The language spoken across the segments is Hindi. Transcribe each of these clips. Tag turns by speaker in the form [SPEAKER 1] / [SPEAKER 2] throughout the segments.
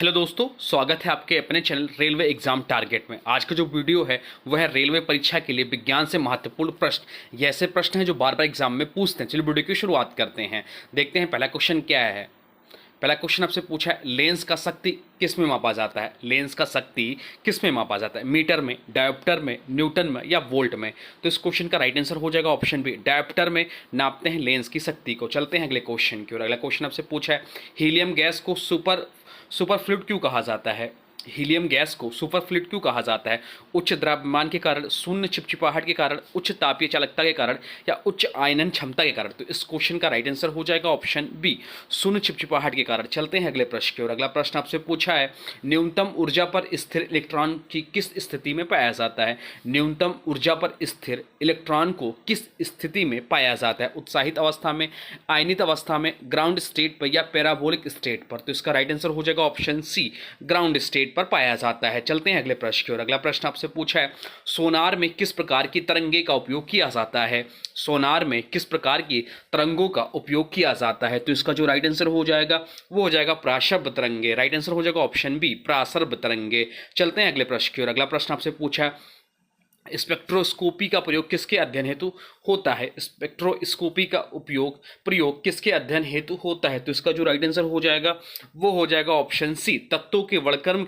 [SPEAKER 1] हेलो दोस्तों, स्वागत है आपके अपने चैनल रेलवे एग्जाम टारगेट में। आज का जो वीडियो है वह है रेलवे परीक्षा के लिए विज्ञान से महत्वपूर्ण प्रश्न। ये ऐसे प्रश्न हैं जो बार बार एग्जाम में पूछते हैं। चलिए वीडियो की शुरुआत करते हैं। देखते हैं पहला क्वेश्चन क्या है। पहला क्वेश्चन आपसे पूछा है, लेंस का शक्ति किस में मापा जाता है। लेंस का शक्ति किस में मापा जाता है? मीटर में, डायोप्टर में, न्यूटन में या वोल्ट में? तो इस क्वेश्चन का राइट आंसर हो जाएगा ऑप्शन बी, डायोप्टर में नापते हैं लेंस की शक्ति को। चलते हैं अगले क्वेश्चन की ओर। अगला क्वेश्चन आपसे पूछा है, हीलियम गैस को सुपरफ्लूइड क्यों कहा जाता है। हीलियम गैस को सुपरफ्लूइड क्यों कहा जाता है? उच्च द्रव्यमान के कारण, शून्य चिपचिपाहट के कारण, उच्च तापीय चालकता के कारण या उच्च आयनन क्षमता के कारण? तो इस क्वेश्चन का राइट आंसर हो जाएगा ऑप्शन बी, शून्य चिपचिपाहट के कारण। चलते हैं अगले प्रश्न की ओर। अगला प्रश्न आपसे पूछा है, न्यूनतम ऊर्जा पर स्थिर इलेक्ट्रॉन की किस स्थिति में पाया जाता है। न्यूनतम ऊर्जा पर स्थिर इलेक्ट्रॉन को किस स्थिति में पाया जाता है? उत्साहित अवस्था में, आयनित अवस्था में, ग्राउंड स्टेट पर या पैराबोलिक स्टेट पर? तो इसका राइट आंसर हो जाएगा ऑप्शन सी, ग्राउंड स्टेट पर पाया जाता है। चलते हैं अगले प्रश्न की ओर। अगला प्रश्न आपसे पूछा है, सोनार में किस प्रकार की तरंगे का उपयोग किया जाता है। सोनार में किस प्रकार की तरंगों का उपयोग किया जाता है? तो इसका जो राइट आंसर हो जाएगा वो हो जाएगा प्रासर्भ तरंगे। राइट आंसर हो जाएगा ऑप्शन बी, प्रासर्भ तरंगे। चलते हैं अगले प्रश्न की ओर। अगला प्रश्न आपसे पूछा है, स्पेक्ट्रोस्कोपी का प्रयोग किसके अध्ययन हेतु होता है। स्पेक्ट्रोस्कोपी का प्रयोग किसके अध्ययन हेतु होता है? तो इसका जो राइट आंसर हो जाएगा वो हो जाएगा ऑप्शन सी, तत्वों के वर्णक्रम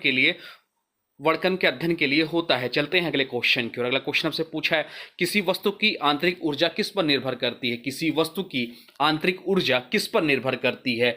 [SPEAKER 1] के अध्ययन के लिए होता है। चलते हैं अगले क्वेश्चन की ओर। अगला क्वेश्चन आपसे पूछा है, किसी वस्तु की आंतरिक ऊर्जा किस पर निर्भर करती है। किसी वस्तु की आंतरिक ऊर्जा किस पर निर्भर करती है?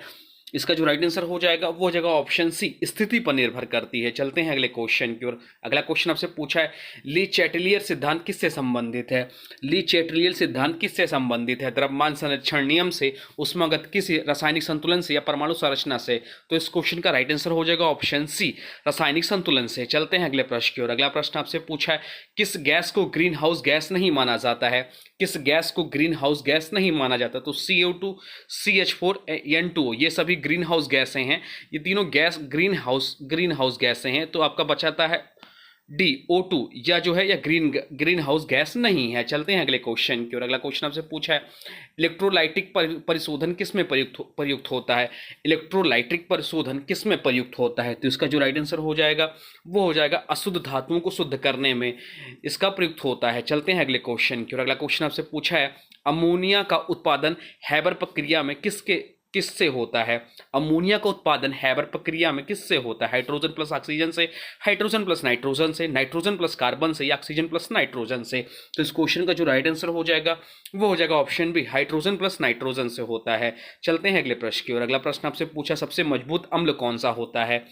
[SPEAKER 1] इसका जो राइट आंसर हो जाएगा वो हो जाएगा ऑप्शन सी, स्थिति पर निर्भर करती है। चलते हैं अगले क्वेश्चन की ओर। अगला क्वेश्चन आपसे पूछा है, ली चैटलियर सिद्धांत किससे संबंधित है। ली चैटलियर सिद्धांत किससे संबंधित है? द्रव्यमान संरक्षण नियम से, ऊष्मागतिकी से, रासायनिक संतुलन से या परमाणु संरचना से? तो इस क्वेश्चन का राइट आंसर हो जाएगा ऑप्शन सी, रासायनिक संतुलन से। चलते हैं अगले प्रश्न की ओर। अगला प्रश्न आपसे पूछा है, किस गैस को ग्रीन हाउस गैस नहीं माना जाता है। किस गैस को ग्रीन हाउस गैस नहीं माना जाता? तो CO2, CH4, N2 ये सभी ग्रीन हाउस गैसें हैं। ये तीनों गैस ग्रीन हाउस गैसें हैं। तो आपका बचाता है डी, O2 या जो है या ग्रीन हाउस गैस नहीं है। चलते हैं अगले क्वेश्चन की ओर। अगला क्वेश्चन आपसे पूछा है, इलेक्ट्रोलाइटिक परिशोधन किस में प्रयुक्त होता है। इलेक्ट्रोलाइटिक परिशोधन किस में प्रयुक्त होता है? तो इसका जो राइट आंसर हो जाएगा वो हो जाएगा अशुद्ध धातुओं को शुद्ध करने में इसका प्रयुक्त होता है। चलते हैं अगले क्वेश्चन की ओर। अगला क्वेश्चन आपसे पूछा है, अमोनिया का उत्पादन हैबर प्रक्रिया में किससे होता है। अमोनिया का उत्पादन हैबर प्रक्रिया में किससे होता है? हाइड्रोजन प्लस ऑक्सीजन से, हाइड्रोजन प्लस नाइट्रोजन से, नाइट्रोजन प्लस कार्बन से या ऑक्सीजन प्लस नाइट्रोजन से? तो इस क्वेश्चन का जो राइट आंसर हो जाएगा वो हो जाएगा option B, hydrogen plus nitrogen से होता है। चलते हैं अगले प्रश्न की ओर। अगला प्रश्न आपसे पूछा, सबसे मजबूत अम्ल कौन सा होता है।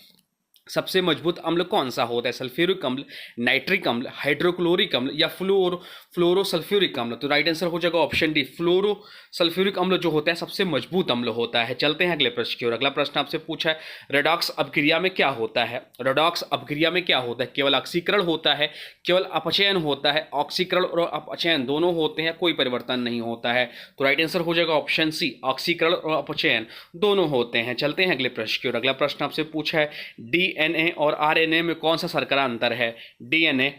[SPEAKER 1] सबसे मजबूत अम्ल कौन सा होता है? सल्फ्यूरिक अम्ल, नाइट्रिक अम्ल, हाइड्रोक्लोरिक अम्ल या फ्लोरोसल्फ्यूरिक अम्ल? तो राइट आंसर हो जाएगा ऑप्शन डी, फ्लोरोसल्फ्यूरिक अम्ल जो होता है सबसे मजबूत अम्ल होता है। चलते हैं अगले प्रश्न की ओर। अगला प्रश्न आपसे पूछा है, रेडॉक्स अपक्रिया में क्या होता है। रेडॉक्स अपक्रिया में क्या होता है? केवल ऑक्सीकरण होता है, केवल अपचयन होता है, ऑक्सीकरण और अपचयन दोनों होते हैं, कोई परिवर्तन नहीं होता है? तो राइट आंसर हो जाएगा ऑप्शन सी, ऑक्सीकरण और अपचयन दोनों होते हैं। चलते हैं अगले प्रश्न की ओर। अगला प्रश्न आपसे पूछा है, डीएनए और आरएनए में कौन सा शर्करा अंतर है। डीएनए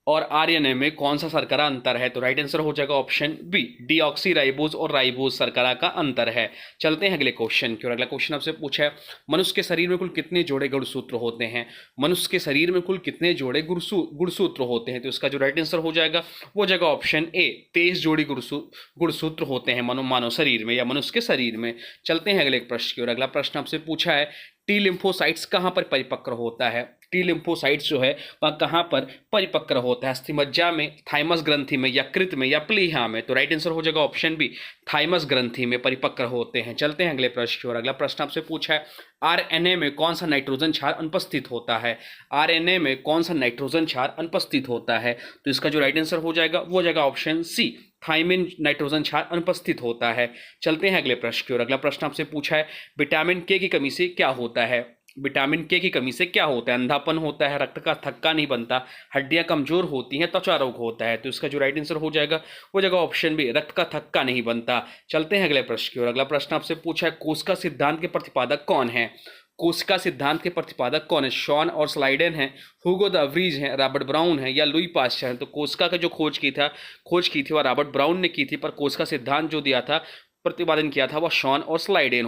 [SPEAKER 1] और आरएनए में कौन सा शर्करा अंतर है? तो राइट आंसर हो जाएगा ऑप्शन बी, डीऑक्सीराइबोज और राइबोज शर्करा का अंतर है। चलते हैं अगले क्वेश्चन की ओर। अगला क्वेश्चन आपसे पूछा है, मनुष्य के शरीर में कुल कितने जोड़े गुणसूत्र होते हैं। मनुष्य के शरीर में कुल कितने जोड़े गुणसूत्र होते हैं? तो इसका जो राइट आंसर हो जाएगा वो हो जाएगा ऑप्शन ए, 23 जोड़ी गुणसूत्र होते हैं मानव शरीर में या मनुष्य के शरीर में। चलते हैं अगले प्रश्न की ओर। अगला प्रश्न आपसे पूछा है, टी लिम्फोसाइट्स कहाँ पर परिपक्व होता है। टी लिम्फोसाइट्स जो है वह कहाँ पर परिपक्व होता है? अस्थिमज्जा में, थाइमस ग्रंथि में, यकृत में या प्लीहा में? तो राइट आंसर हो जाएगा ऑप्शन बी, थाइमस ग्रंथि में परिपक्व होते हैं। चलते हैं अगले प्रश्न की ओर। अगला प्रश्न आपसे पूछा है, आरएनए में कौन सा नाइट्रोजन क्षार अनुपस्थित होता है। आरएनए में कौन सा नाइट्रोजन क्षार अनुपस्थित होता है? तो इसका जो राइट आंसर हो जाएगा वो हो जाएगा ऑप्शन सी, थाइमिन नाइट्रोजन क्षार अनुपस्थित होता है। चलते हैं अगले प्रश्न की ओर। अगला प्रश्न आपसे पूछा है, विटामिन के की कमी से क्या होता है। विटामिन के की कमी से क्या होता है? अंधापन होता है, रक्त का थक्का नहीं बनता, हड्डियां कमजोर होती हैं, त्वचा रोग होता है? तो इसका जो राइट आंसर हो जाएगा वो जगह ऑप्शन बी, रक्त का थक्का नहीं बनता। चलते हैं अगले प्रश्न की ओर। अगला प्रश्न आपसे पूछा है, कोशिका सिद्धांत के प्रतिपादक कौन है। कोशिका सिद्धांत के प्रतिपादक कौन है? शॉन और स्लाइडेन है, हुगो द व्रीज है, रॉबर्ट ब्राउन है या लुई पास्चर है? तो कोशिका का जो खोज की थी वह रॉबर्ट ब्राउन ने की थी, पर कोशिका सिद्धांत जो दिया था प्रतिपादन किया था वह शॉन और स्लाइडेन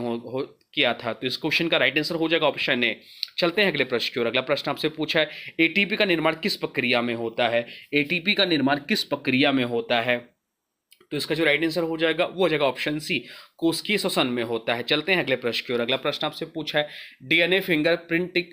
[SPEAKER 1] किया था। तो इस क्वेश्चन का राइट आंसर हो जाएगा ऑप्शन ए। चलते हैं अगले प्रश्न की ओर। अगला प्रश्न आपसे पूछा है एटीपी का निर्माण किस प्रक्रिया में होता है। एटीपी का निर्माण किस प्रक्रिया में होता है। तो इसका जो राइट आंसर हो जाएगा वो हो जाएगा ऑप्शन सी, कोशिकीय श्वसन में होता है। चलते हैं अगले प्रश्न की ओर। अगला प्रश्न आपसे पूछा है डीएनए फिंगरप्रिंटिंग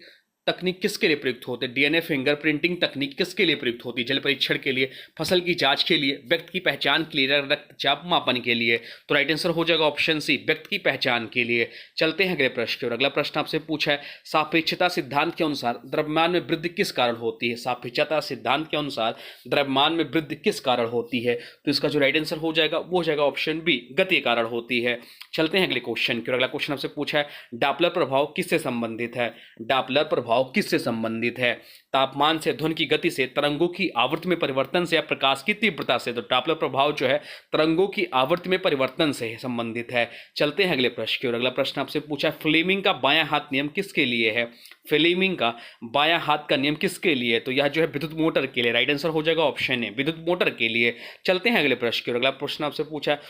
[SPEAKER 1] तकनीक किसके लिए प्रयुक्त होते हैं। डीएनए फिंगरप्रिंटिंग तकनीक किसके लिए प्रयुक्त होती है। जल परीक्षण के लिए, फसल की जांच के लिए, व्यक्ति की पहचान के लिए, रक्तचाप मापन के लिए। तो राइट आंसर हो जाएगा ऑप्शन सी, व्यक्ति की पहचान के लिए। चलते हैं अगले प्रश्न की ओर। अगला प्रश्न आपसे पूछा है सापेक्षता सिद्धांत के अनुसार द्रव्यमान में वृद्धि किस कारण होती है। सापेक्षता सिद्धांत के अनुसार द्रव्यमान में वृद्धि किस कारण होती है। तो इसका जो राइट आंसर हो जाएगा वो हो जाएगा ऑप्शन बी, गति के कारण होती है। चलते हैं अगले क्वेश्चन की ओर। अगला क्वेश्चन आपसे पूछा है डापलर प्रभाव किससे संबंधित है। डापलर प्रभाव किससे संबंधित है। तापमान से, ध्वनि की गति से, तरंगों की आवृत्ति में परिवर्तन से या प्रकाश की तीव्रता से। तो डापलर प्रभाव जो है तरंगों की आवृत्ति में परिवर्तन से संबंधित है। चलते हैं अगले प्रश्न की ओर। अगला प्रश्न आपसे पूछा है फ्लेमिंग का बायां हाथ नियम किसके लिए है। फ्लेमिंग का बायां हाथ का नियम किसके लिए है। तो यह जो है विद्युत मोटर के लिए। राइट आंसर हो जाएगा ऑप्शन ए, विद्युत मोटर के लिए। चलते हैं अगले प्रश्न की ओर। अगला प्रश्न आपसे पूछा है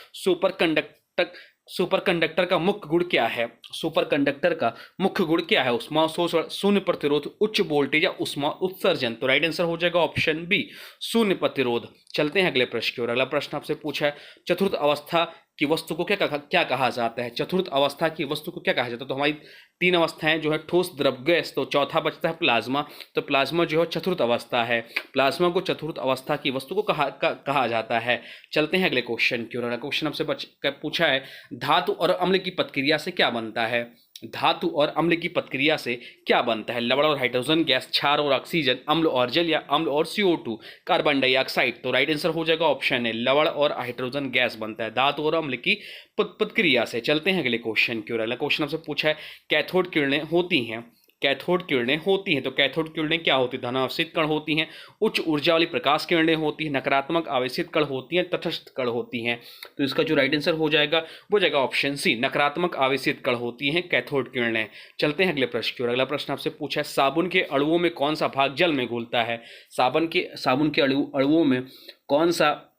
[SPEAKER 1] सुपर कंडक्टर का मुख्य गुण क्या है। सुपर कंडक्टर का मुख्य गुण क्या है। उष्मा शोषण, शून्य प्रतिरोध, उच्च वोल्टेज या उष्मा उत्सर्जन। तो राइट आंसर हो जाएगा ऑप्शन बी, शून्य प्रतिरोध। चलते हैं अगले प्रश्न की ओर। अगला प्रश्न आपसे पूछा है चतुर्थ अवस्था की वस्तु को क्या कहा जाता है। चतुर्थ अवस्था की वस्तु को क्या कहा जाता है। तो हमारी तीन अवस्थाएं जो है ठोस, द्रव, गैस। तो चौथा बचता है प्लाज्मा। तो प्लाज्मा जो है चतुर्थ अवस्था है। प्लाज्मा को चतुर्थ अवस्था की वस्तु को कहा जाता है। चलते हैं अगले क्वेश्चन की ओर। अगला क्वेश्चन आपसे पूछा है धातु और अम्ल की प्रतिक्रिया से क्या बनता है। धातु और अम्ल की प्रतिक्रिया से क्या बनता है। लवण और हाइड्रोजन गैस, क्षार और ऑक्सीजन, अम्ल और जल या अम्ल और CO2, कार्बन डाइऑक्साइड। तो राइट आंसर हो जाएगा ऑप्शन है, लवण और हाइड्रोजन गैस बनता है धातु और अम्ल की प्रतिक्रिया से। चलते हैं अगले क्वेश्चन की ओर। अगला क्वेश्चन आपसे पूछा है कैथोड किरणें होती हैं। कैथोड किरणें होती हैं। तो कैथोड किरणें क्या होती है। धनावेशित कण होती हैं, उच्च ऊर्जा वाली प्रकाश किरणें होती हैं, नकारात्मक आवेशित कण होती हैं, तटस्थ कण होती हैं। तो इसका जो राइट आंसर हो जाएगा वो जाएगा ऑप्शन सी, नकारात्मक आवेशित कण होती हैं कैथोड किरणें। चलते हैं अगले प्रश्न की ओर। अगला प्रश्न आपसे पूछा है साबुन के अणुओं में कौन सा भाग जल में घुलता है। साबुन के अणुओं में कौन सा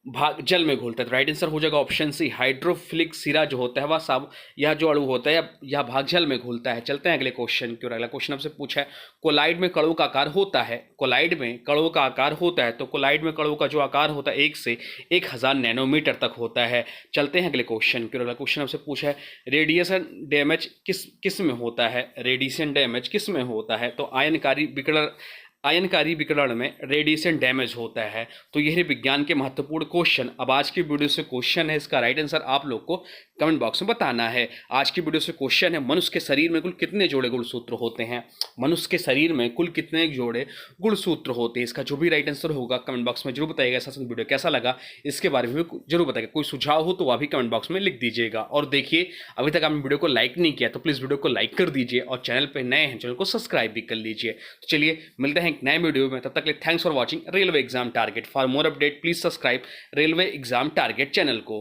[SPEAKER 1] भाग जल में घुलता है। तो राइट आंसर हो जाएगा ऑप्शन सी, हाइड्रोफिलिक सिरा जो होता है वह यह जो अणु होता है यह भाग जल में घुलता है। चलते हैं अगले क्वेश्चन की ओर। अगला क्वेश्चन आपसे पूछा है कोलाइड में कणों का आकार होता है। कोलाइड में कणों का आकार होता है। तो कोलाइड में कणों का जो आकार होता है 1 से 1000 नैनोमीटर तक होता है। चलते हैं अगले क्वेश्चन की ओर। अगला क्वेश्चन आपसे पूछा है रेडिएशन डैमेज किस में होता है। रेडिएशन डैमेज किस में होता है। तो आयनकारी विकिरण में रेडिएशन डैमेज होता है। तो यह विज्ञान के महत्वपूर्ण क्वेश्चन। अब आज की वीडियो से क्वेश्चन है, इसका राइट आंसर आप लोग को कमेंट बॉक्स में बताना है। आज की वीडियो से क्वेश्चन है मनुष्य के शरीर में कुल कितने जोड़े गुणसूत्र होते हैं। मनुष्य के शरीर में कुल कितने जोड़े गुणसूत्र होते हैं। इसका जो भी राइट आंसर होगा कमेंट बॉक्स में जरूर बताइएगा। ऐसा वीडियो कैसा लगा इसके बारे में जरूर बताइएगा। कोई सुझाव हो तो वह भी कमेंट बॉक्स में लिख दीजिएगा। और देखिए अभी तक आपने वीडियो को लाइक नहीं किया तो प्लीज़ वीडियो को लाइक कर दीजिए और चैनल पर नए हैं चैनल को सब्सक्राइब भी कर लीजिए। तो चलिए मिलते हैं एक नए वीडियो में, तब तक के लिए thanks for watching railway exam target. For more update please subscribe railway exam target channel को।